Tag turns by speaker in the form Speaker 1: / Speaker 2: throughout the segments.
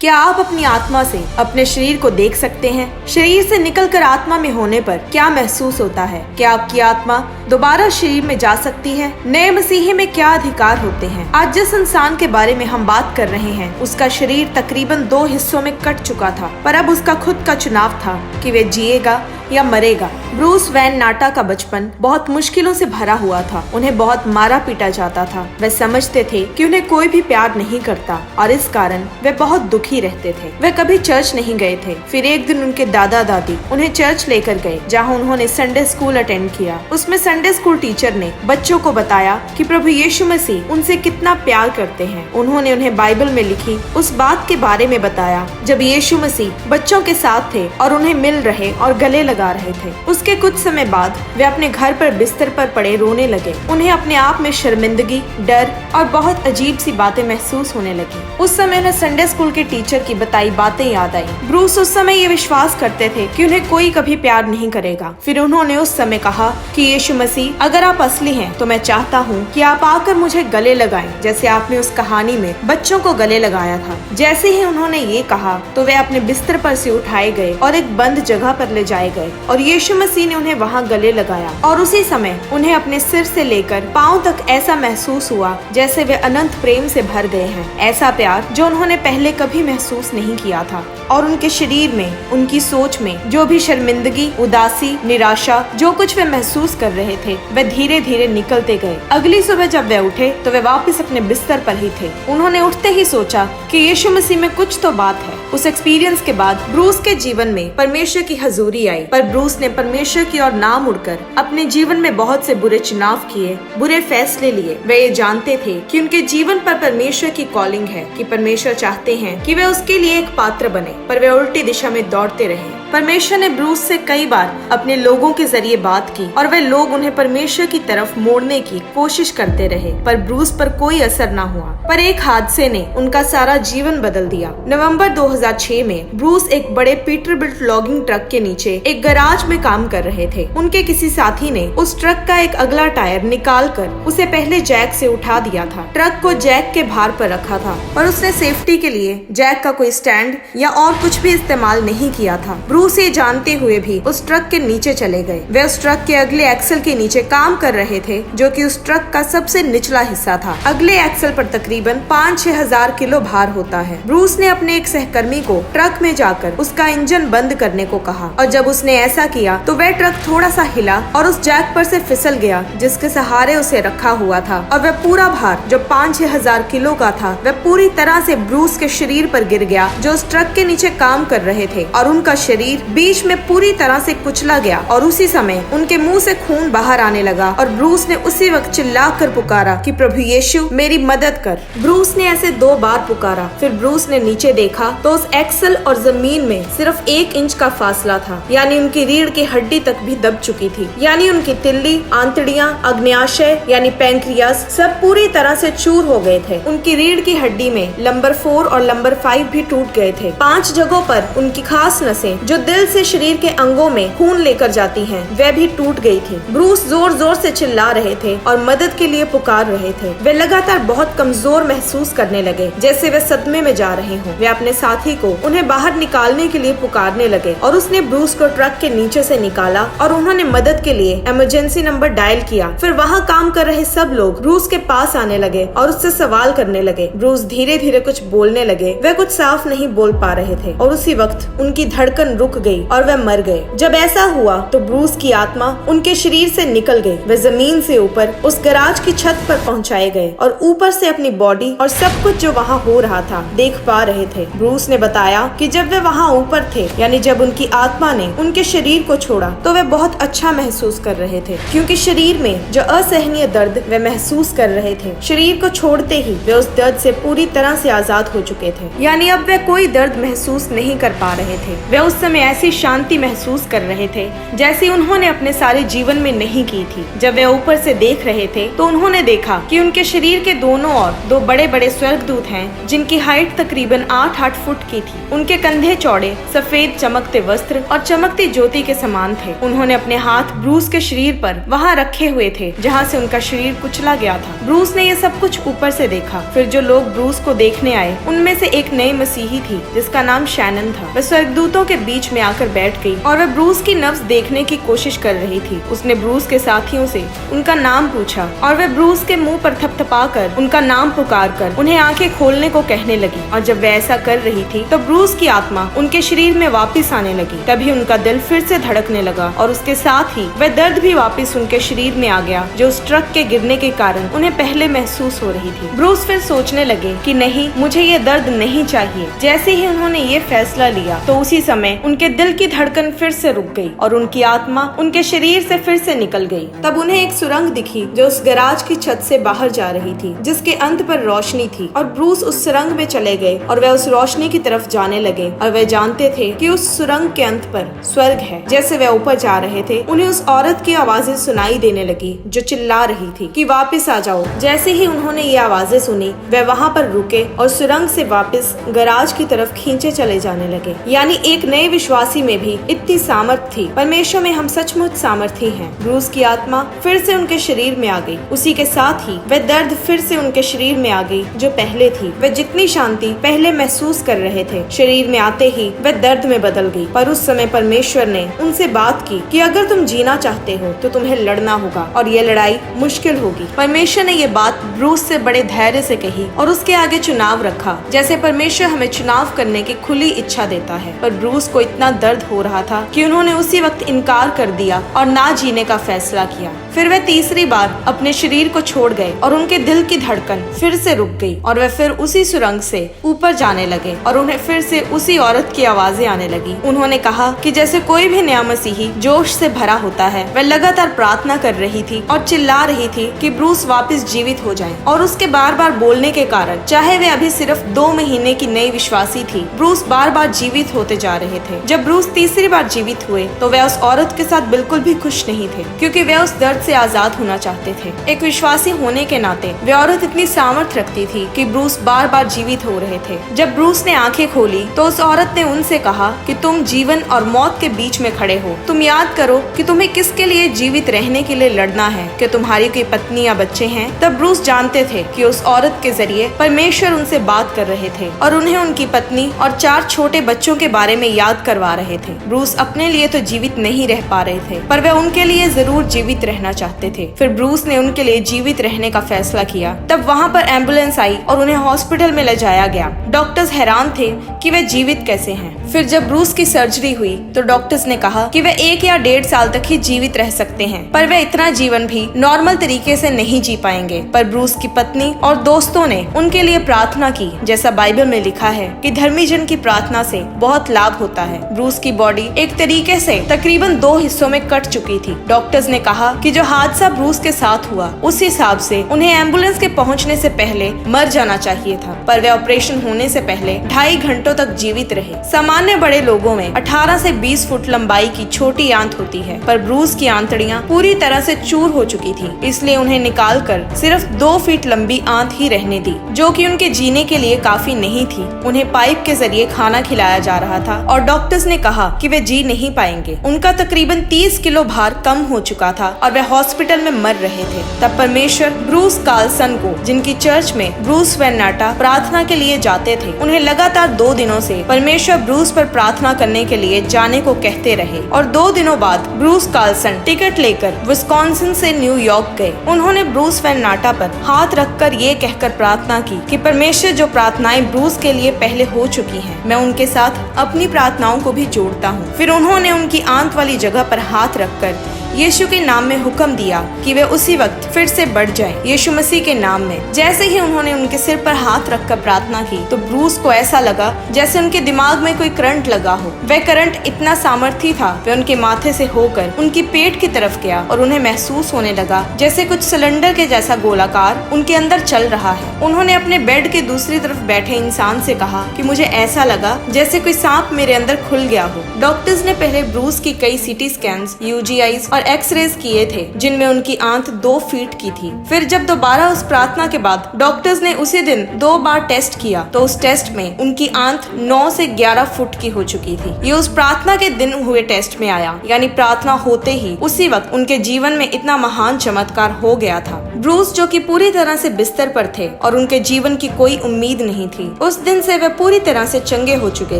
Speaker 1: क्या आप अपनी आत्मा से अपने शरीर को देख सकते हैं? शरीर से निकलकर आत्मा में होने पर क्या महसूस होता है? क्या आपकी आत्मा दोबारा शरीर में जा सकती है? नए मसीही में क्या अधिकार होते हैं? आज जिस इंसान के बारे में हम बात कर रहे हैं, उसका शरीर तकरीबन 2 हिस्सों में कट चुका था, पर अब उसका खुद का चुनाव था कि वे जिएगा या मरेगा। ब्रूस वैन नाटा का बचपन बहुत मुश्किलों से भरा हुआ था। उन्हें बहुत मारा पीटा जाता था। वे समझते थे कि उन्हें कोई भी प्यार नहीं करता और इस कारण वे बहुत दुखी रहते थे। वे कभी चर्च नहीं गए थे। फिर एक दिन उनके दादा दादी उन्हें चर्च लेकर गए, जहां उन्होंने संडे स्कूल अटेंड किया। उसमें संडे स्कूल टीचर ने बच्चों को बताया कि प्रभु यीशु मसीह उनसे कितना प्यार करते हैं। उन्होंने उन्हें बाइबल में लिखी उस बात के बारे में बताया जब यीशु मसीह बच्चों के साथ थे और उन्हें मिल रहे और गले लगा रहे थे। उसके कुछ समय बाद वे अपने घर पर बिस्तर पर पड़े रोने लगे। उन्हें अपने आप में शर्मिंदगी, डर और बहुत अजीब सी बातें महसूस होने लगी। उस समय उन्हें संडे स्कूल के टीचर की बताई बातें याद आई। ब्रूस उस समय ये विश्वास करते थे कि उन्हें कोई कभी प्यार नहीं करेगा। फिर उन्होंने उस समय कहा कि यीशु मसीह, अगर आप असली हैं तो मैं चाहता हूँ कि आप आकर मुझे गले लगाएं, जैसे आपने उस कहानी में बच्चों को गले लगाया था। जैसे ही उन्होंने ये कहा तो वे अपने बिस्तर पर से उठाए गए और एक बंद जगह पर ले जाए गए और यीशु मसीह ने उन्हें वहाँ गले लगाया। और उसी समय उन्हें अपने सिर से लेकर पांव तक ऐसा महसूस हुआ जैसे वे अनंत प्रेम से भर गए हैं। ऐसा प्यार जो उन्होंने पहले कभी महसूस नहीं किया था। और उनके शरीर में, उनकी सोच में जो भी शर्मिंदगी, उदासी, निराशा, जो कुछ वे महसूस कर रहे थे, वे धीरे धीरे निकलते गए। अगली सुबह जब वे उठे तो वे वापस अपने बिस्तर पर ही थे। उन्होंने उठते ही सोचा कि यीशु मसीह में कुछ तो बात है। उस एक्सपीरियंस के बाद ब्रूस के जीवन में परमेश्वर की हजूरी आई, पर ब्रूस ने परमेश्वर की ओर ना मुड़कर अपने जीवन में बहुत से बुरे चुनाव किए, बुरे फैसले लिए। वे ये जानते थे कि उनके जीवन पर परमेश्वर की कॉलिंग है, कि परमेश्वर चाहते हैं कि वे उसके लिए एक पात्र बने, पर वे उल्टी दिशा में दौड़ते रहे। परमेश्वर ने ब्रूस से कई बार अपने लोगों के जरिए बात की और वे लोग उन्हें परमेश्वर की तरफ मोड़ने की कोशिश करते रहे, पर ब्रूस पर कोई असर न हुआ। पर एक हादसे ने उनका सारा जीवन बदल दिया। नवंबर 2006 में ब्रूस एक बड़े पीटरबिल्ट लॉगिंग ट्रक के नीचे एक गराज में काम कर रहे थे। उनके किसी साथी ने उस ट्रक का एक अगला टायर निकाल कर उसे पहले जैक से उठा दिया था। ट्रक को जैक के भार पर रखा था और उसने सेफ्टी के लिए जैक का कोई स्टैंड या और कुछ भी इस्तेमाल नहीं किया था। ब्रूस ये जानते हुए भी उस ट्रक के नीचे चले गए। वे उस ट्रक के अगले एक्सल के नीचे काम कर रहे थे, जो कि उस ट्रक का सबसे निचला हिस्सा था। अगले एक्सल पर तकरीबन 5-6 हजार किलो भार होता है। ब्रूस ने अपने एक सहकर्मी को ट्रक में जाकर उसका इंजन बंद करने को कहा और जब उसने ऐसा किया तो वह ट्रक थोड़ा सा हिला और उस जैक पर से फिसल गया जिसके सहारे उसे रखा हुआ था, और वह पूरा भार जो 5-6 हजार किलो का था वह पूरी तरह से ब्रूस के शरीर पर गिर गया, जो उस ट्रक के नीचे काम कर रहे थे, और उनका शरीर बीच में पूरी तरह से कुचला गया। और उसी समय उनके मुंह से खून बाहर आने लगा और ब्रूस ने उसी वक्त चिल्लाकर पुकारा कि प्रभु यीशु, मेरी मदद कर। ब्रूस ने ऐसे 2 बार पुकारा। फिर ब्रूस ने नीचे देखा तो उस एक्सल और जमीन में सिर्फ 1 इंच का फासला था, यानी उनकी रीढ़ की हड्डी तक भी दब चुकी थी। यानी उनकी तिल्ली, आंतड़ियां, अग्न्याशय यानी पैंक्रियास सब पूरी तरह से चूर हो गए थे। उनकी रीढ़ की हड्डी में नंबर 4 और नंबर 5 भी टूट गए थे। 5 जगहों पर उनकी खास नसें जो दिल से शरीर के अंगों में खून लेकर जाती हैं, वह भी टूट गई थी। ब्रूस जोर जोर से चिल्ला रहे थे और मदद के लिए पुकार रहे थे। वे लगातार बहुत कमजोर महसूस करने लगे, जैसे वे सदमे में जा रहे हों। वे अपने साथी को उन्हें बाहर निकालने के लिए पुकारने लगे और उसने ब्रूस को ट्रक के नीचे से निकाला और उन्होंने मदद के लिए इमरजेंसी नंबर डायल किया। फिर वहाँ काम कर रहे सब लोग ब्रूस के पास आने लगे और उससे सवाल करने लगे। ब्रूस धीरे धीरे कुछ बोलने लगे। वे कुछ साफ नहीं बोल पा रहे थे और उसी वक्त उनकी धड़कन रुक गई और वे मर गए। जब ऐसा हुआ तो ब्रूस की आत्मा उनके शरीर से निकल गई। वे जमीन से ऊपर उस गराज की छत पर पहुंचाए गए और ऊपर से अपनी बॉडी और सब कुछ जो वहाँ हो रहा था देख पा रहे थे। ब्रूस ने बताया कि जब वे वहाँ ऊपर थे, यानी जब उनकी आत्मा ने उनके शरीर को छोड़ा, तो वे बहुत अच्छा महसूस कर रहे थे, क्योंकि शरीर में जो असहनीय दर्द वे महसूस कर रहे थे, शरीर को छोड़ते ही वे उस दर्द से पूरी तरह से आजाद हो चुके थे। यानी अब वे कोई दर्द महसूस नहीं कर पा रहे थे। वे उस समय में ऐसी शांति महसूस कर रहे थे जैसी उन्होंने अपने सारे जीवन में नहीं की थी। जब वे ऊपर से देख रहे थे तो उन्होंने देखा कि उनके शरीर के दोनों ओर दो बड़े बड़े स्वर्गदूत हैं, जिनकी हाइट तकरीबन 8-8 फुट की थी। उनके कंधे चौड़े, सफेद चमकते वस्त्र और चमकती ज्योति के समान थे। उन्होंने अपने हाथ ब्रूस के शरीर पर वहाँ रखे हुए थे जहाँ से उनका शरीर कुचला गया था। ब्रूस ने ये सब कुछ ऊपर से देखा। फिर जो लोग ब्रूस को देखने आए उनमें से एक नई मसीही थी जिसका नाम शैनन था। वह स्वर्गदूतों के बीच में आकर बैठ गई और वह ब्रूस की नब्ज देखने की कोशिश कर रही थी। उसने ब्रूस के साथियों से उनका नाम पूछा और वह ब्रूस के मुंह पर थपथपाकर उनका नाम पुकार कर उन्हें आंखें खोलने को कहने लगी। और जब वह ऐसा कर रही थी तो ब्रूस की आत्मा उनके शरीर में वापस आने लगी। तभी उनका दिल फिर से धड़कने लगा और उसके साथ ही वह दर्द भी वापस उनके शरीर में आ गया जो उस ट्रक के गिरने के कारण उन्हें पहले महसूस हो रही थी। ब्रूस फिर सोचने लगे कि नहीं, मुझे ये दर्द नहीं चाहिए। जैसे ही उन्होंने ये फैसला लिया तो उसी समय उनके दिल की धड़कन फिर से रुक गई और उनकी आत्मा उनके शरीर से फिर से निकल गई। तब उन्हें एक सुरंग दिखी जो उस गैराज की छत से बाहर जा रही थी, जिसके अंत पर रोशनी थी। और ब्रूस उस सुरंग में चले गए और वह उस रोशनी की तरफ जाने लगे और वह जानते थे कि उस सुरंग के अंत पर स्वर्ग है। जैसे वह ऊपर जा रहे थे उन्हें उस औरत की आवाजें सुनाई देने लगी जो चिल्ला रही थी कि वापस आ जाओ। जैसे ही उन्होंने ये आवाजें सुनी वह वहाँ पर रुके और सुरंग से वापस गैराज की तरफ खींचे चले जाने लगे। यानी एक नए विश्वासी में भी इतनी सामर्थ थी। परमेश्वर में हम सचमुच सामर्थी हैं। ब्रूस की आत्मा फिर से उनके शरीर में आ गई। उसी के साथ ही वह दर्द फिर से उनके शरीर में आ गई जो पहले थी। वह जितनी शांति पहले महसूस कर रहे थे शरीर में आते ही वह दर्द में बदल गई। पर उस समय परमेश्वर ने उनसे बात की कि अगर तुम जीना चाहते हो तो तुम्हें लड़ना होगा और यह लड़ाई मुश्किल होगी। परमेश्वर ने ये बात ब्रूस से बड़े धैर्य से कही और उसके आगे चुनाव रखा। जैसे परमेश्वर हमें चुनाव करने की खुली इच्छा देता है। पर ब्रूस को इतना दर्द हो रहा था कि उन्होंने उसी वक्त इनकार कर दिया और ना जीने का फैसला किया। फिर वह तीसरी बार अपने शरीर को छोड़ गए और उनके दिल की धड़कन फिर से रुक गई और वह फिर उसी सुरंग से ऊपर जाने लगे और उन्हें फिर से उसी औरत की आवाजें आने लगी। उन्होंने कहा कि जैसे कोई भी नया मसीही जोश से भरा होता है, वह लगातार प्रार्थना कर रही थी और चिल्ला रही थी कि ब्रूस वापस जीवित हो जाएं। और उसके बार बार बोलने के कारण, चाहे वे अभी सिर्फ 2 महीने की नई विश्वासी थी, ब्रूस बार बार जीवित होते जा रहे थे। जब ब्रूस तीसरी बार जीवित हुए तो वे उस औरत के साथ बिल्कुल भी खुश नहीं थे, क्योंकि वे उस दर्द से आजाद होना चाहते थे। एक विश्वासी होने के नाते वे औरत इतनी सामर्थ रखती थी कि ब्रूस बार बार जीवित हो रहे थे। जब ब्रूस ने आंखें खोली तो उस औरत ने उनसे कहा कि तुम जीवन और मौत के बीच में खड़े हो। तुम याद करो कि तुम्हें किसके लिए जीवित रहने के लिए लड़ना है, कि तुम्हारी कोई पत्नी या बच्चे हैं। तब ब्रूस जानते थे कि उस औरत के जरिए परमेश्वर उनसे बात कर रहे थे और उन्हें उनकी पत्नी और 4 छोटे बच्चों के बारे में याद करवा रहे थे। ब्रूस अपने लिए तो जीवित नहीं रह पा रहे थे, पर वे उनके लिए जरूर जीवित रहना चाहते थे। फिर ब्रूस ने उनके लिए जीवित रहने का फैसला किया। तब वहाँ पर एम्बुलेंस आई और उन्हें हॉस्पिटल में ले जाया गया। डॉक्टर्स हैरान थे कि वे जीवित कैसे हैं। फिर जब ब्रूस की सर्जरी हुई तो डॉक्टर्स ने कहा कि वे 1 या 1.5 साल तक ही जीवित रह सकते हैं, पर वे इतना जीवन भी नॉर्मल तरीके से नहीं जी पाएंगे। पर ब्रूस की पत्नी और दोस्तों ने उनके लिए प्रार्थना की। जैसा बाइबल में लिखा है कि धर्मी जन की प्रार्थना से बहुत लाभ होता है। ब्रूस की बॉडी एक तरीके से तकरीबन 2 हिस्सों में कट चुकी थी। डॉक्टर्स ने कहा कि जो हादसा ब्रूस के साथ हुआ उस हिसाब से उन्हें एम्बुलेंस के पहुंचने से पहले मर जाना चाहिए था, पर वे ऑपरेशन होने से पहले 2.5 घंटों तक जीवित रहे। सामान्य बड़े लोगों में 18 से 20 फुट लंबाई की छोटी आंत होती है, पर ब्रूस की आंतड़ियां पूरी तरह से चूर हो चुकी थी, इसलिए उन्हें निकालकर सिर्फ 2 फीट लंबी आंत ही रहने दी, जो कि उनके जीने के लिए काफी नहीं थी। उन्हें पाइप के जरिए खाना खिलाया जा रहा था और डॉक्टर्स ने कहा कि वे जी नहीं पाएंगे। उनका तकरीबन 30 किलो भार कम हो चुका था और वे हॉस्पिटल में मर रहे थे। तब परमेश्वर ब्रूस कार्लसन को, जिनकी चर्च में ब्रूस वैन नाटा प्रार्थना के लिए जाते थे, उन्हें लगातार 2 दिनों से परमेश्वर ब्रूस पर प्रार्थना करने के लिए जाने को कहते रहे। और 2 दिनों बाद ब्रूस कार्लसन टिकट लेकर विस्कॉन्सिन से न्यूयॉर्क गए। उन्होंने ब्रूस वैन नाटा पर हाथ रखकर ये कहकर प्रार्थना की कि परमेश्वर, जो प्रार्थनाएं ब्रूस के लिए पहले हो चुकी हैं, मैं उनके साथ अपनी प्रार्थनाओं को भी जोड़ता हूँ। फिर उन्होंने उनकी आंत वाली जगह पर हाथ रखकर यीशु के नाम में हुक्म दिया कि वे उसी वक्त फिर से बढ़ जाएं, यीशु मसीह के नाम में। जैसे ही उन्होंने उनके सिर पर हाथ रखकर प्रार्थना की तो ब्रूस को ऐसा लगा जैसे उनके दिमाग में कोई करंट लगा हो। वह करंट इतना सामर्थी था, वह उनके माथे से होकर उनकी पेट की तरफ गया और उन्हें महसूस होने लगा जैसे कुछ सिलेंडर के जैसा गोलाकार उनके अंदर चल रहा है। उन्होंने अपने बेड के दूसरी तरफ बैठे इंसान से कहा कि मुझे ऐसा लगा जैसे कोई सांप मेरे अंदर खुल गया हो। डॉक्टर्स ने पहले ब्रूस की कई सीटी स्कैन्स, यूजीआईज और एक्सरेज किए थे जिनमें उनकी आंत 2 फीट की थी। फिर जब दोबारा उस प्रार्थना के बाद डॉक्टर्स ने उसी दिन 2 बार टेस्ट किया तो उस टेस्ट में उनकी आंत 9 से 11 फुट की हो चुकी थी। ये उस प्रार्थना के दिन हुए टेस्ट में आया, यानी प्रार्थना होते ही उसी वक्त उनके जीवन में इतना महान चमत्कार हो गया था। ब्रूस जो कि पूरी तरह से बिस्तर पर थे और उनके जीवन की कोई उम्मीद नहीं थी, उस दिन से वे पूरी तरह से चंगे हो चुके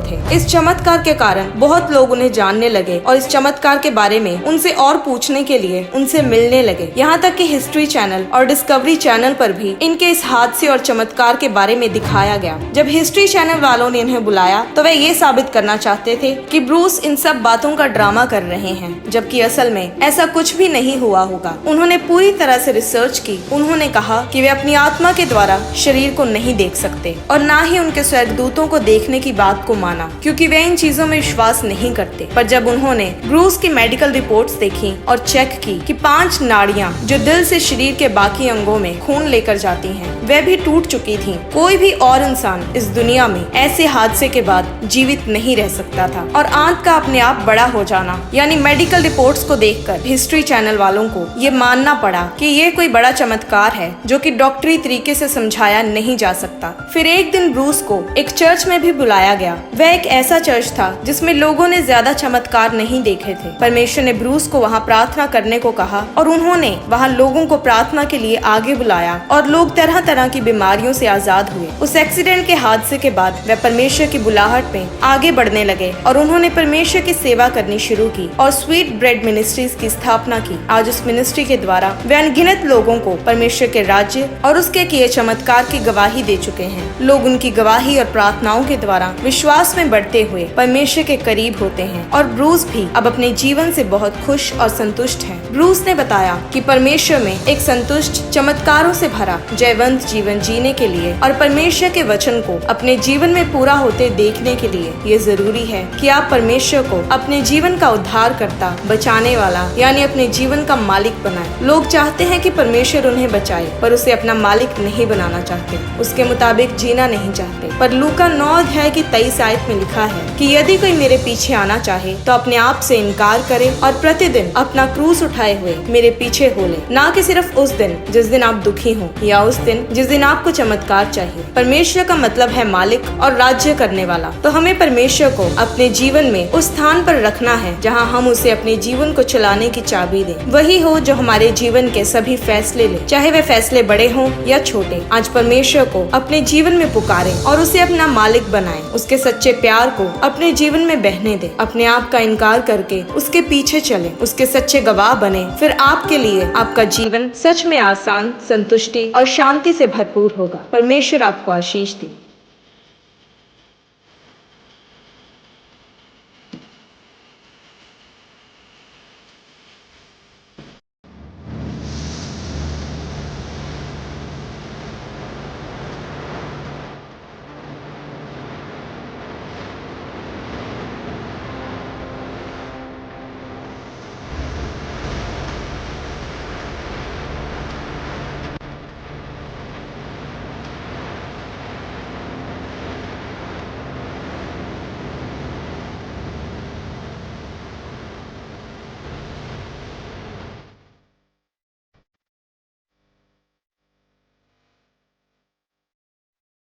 Speaker 1: थे। इस चमत्कार के कारण बहुत लोग उन्हें जानने लगे और इस चमत्कार के बारे में उनसे और पूछने के लिए उनसे मिलने लगे। यहाँ तक कि हिस्ट्री चैनल और डिस्कवरी चैनल पर भी इनके इस हादसे और चमत्कार के बारे में दिखाया गया। जब हिस्ट्री चैनल वालों ने इन्हें बुलाया तो वे ये साबित करना चाहते थे कि ब्रूस इन सब बातों का ड्रामा कर रहे हैं, जबकि असल में ऐसा कुछ भी नहीं हुआ होगा। उन्होंने पूरी तरह से रिसर्च की। उन्होंने कहा कि वे अपनी आत्मा के द्वारा शरीर को नहीं देख सकते और ना ही उनके स्वर्गदूतों को देखने की बात को माना, क्योंकि वे इन चीजों में विश्वास नहीं करते। पर जब उन्होंने ब्रूस की मेडिकल रिपोर्ट्स देखी और चेक की कि 5 नाड़ियां जो दिल से शरीर के बाकी अंगों में खून लेकर जाती हैं, वह भी टूट चुकी थीं। कोई भी और इंसान इस दुनिया में ऐसे हादसे के बाद जीवित नहीं रह सकता था। और आंत का अपने आप बड़ा हो जाना, यानी मेडिकल रिपोर्ट्स को देखकर हिस्ट्री चैनल वालों को ये मानना पड़ा कि ये कोई बड़ा चमत्कार है जो कि डॉक्टरी तरीके से समझाया नहीं जा सकता। फिर एक दिन ब्रूस को एक चर्च में भी बुलाया गया। वह एक ऐसा चर्च था जिसमें लोगों ने ज्यादा चमत्कार नहीं देखे थे। परमेश्वर ने ब्रूस को वहाँ प्रार्थना करने को कहा और उन्होंने वहाँ लोगों को प्रार्थना के लिए आगे बुलाया और लोग तरह तरह की बीमारियों से आजाद हुए। उस एक्सीडेंट के हादसे के बाद वह परमेश्वर की बुलाहट में आगे बढ़ने लगे और उन्होंने परमेश्वर की सेवा करनी शुरू की और स्वीट ब्रेड मिनिस्ट्रीज की स्थापना की। आज उस मिनिस्ट्री के द्वारा वे अनगिनत लोगों को परमेश्वर के राज्य और उसके किए चमत्कार की गवाही दे चुके हैं। लोग उनकी गवाही और प्रार्थनाओं के द्वारा विश्वास में बढ़ते हुए परमेश्वर के करीब होते हैं और ब्रूस भी अब अपने जीवन से बहुत खुश और संतुष्ट है। ब्रूस ने बताया कि परमेश्वर में एक संतुष्ट, चमत्कारों से भरा, जयवंत जीवन जीने के लिए और परमेश्वर के वचन को अपने जीवन में पूरा होते देखने के लिए ये जरूरी है कि आप परमेश्वर को अपने जीवन का उद्धारकर्ता, बचाने वाला, यानी अपने जीवन का मालिक बनाएं। लोग चाहते हैं कि परमेश्वर उन्हें बचाए, पर उसे अपना मालिक नहीं बनाना चाहते, उसके मुताबिक जीना नहीं चाहते। पर लूका 9 अध्याय की 23 आयत में लिखा है कि यदि कोई मेरे पीछे आना चाहे तो अपने आप से इनकार करे और प्रतिदिन अपना क्रूस उठाए हुए मेरे पीछे हो ले। ना कि सिर्फ उस दिन जिस दिन आप दुखी हो या उस दिन जिस दिन आपको चमत्कार चाहिए। परमेश्वर का मतलब है मालिक और राज्य करने वाला। तो हमें परमेश्वर को अपने जीवन में उस स्थान पर रखना है जहाँ हम उसे अपने जीवन को चलाने की चाबी दें। वही हो जो हमारे जीवन के सभी फैसले ले, चाहे वे फैसले बड़े हों या छोटे। आज परमेश्वर को अपने जीवन में पुकारें और उसे अपना मालिक बनाएं। उसके सच्चे प्यार को अपने जीवन में बहने दें। अपने आप का इनकार करके उसके पीछे चलें, उसके सच्चे गवाह बने। फिर आपके लिए आपका जीवन सच में आसान, संतुष्टि और शांति से भरपूर होगा। परमेश्वर आपको आशीष दे।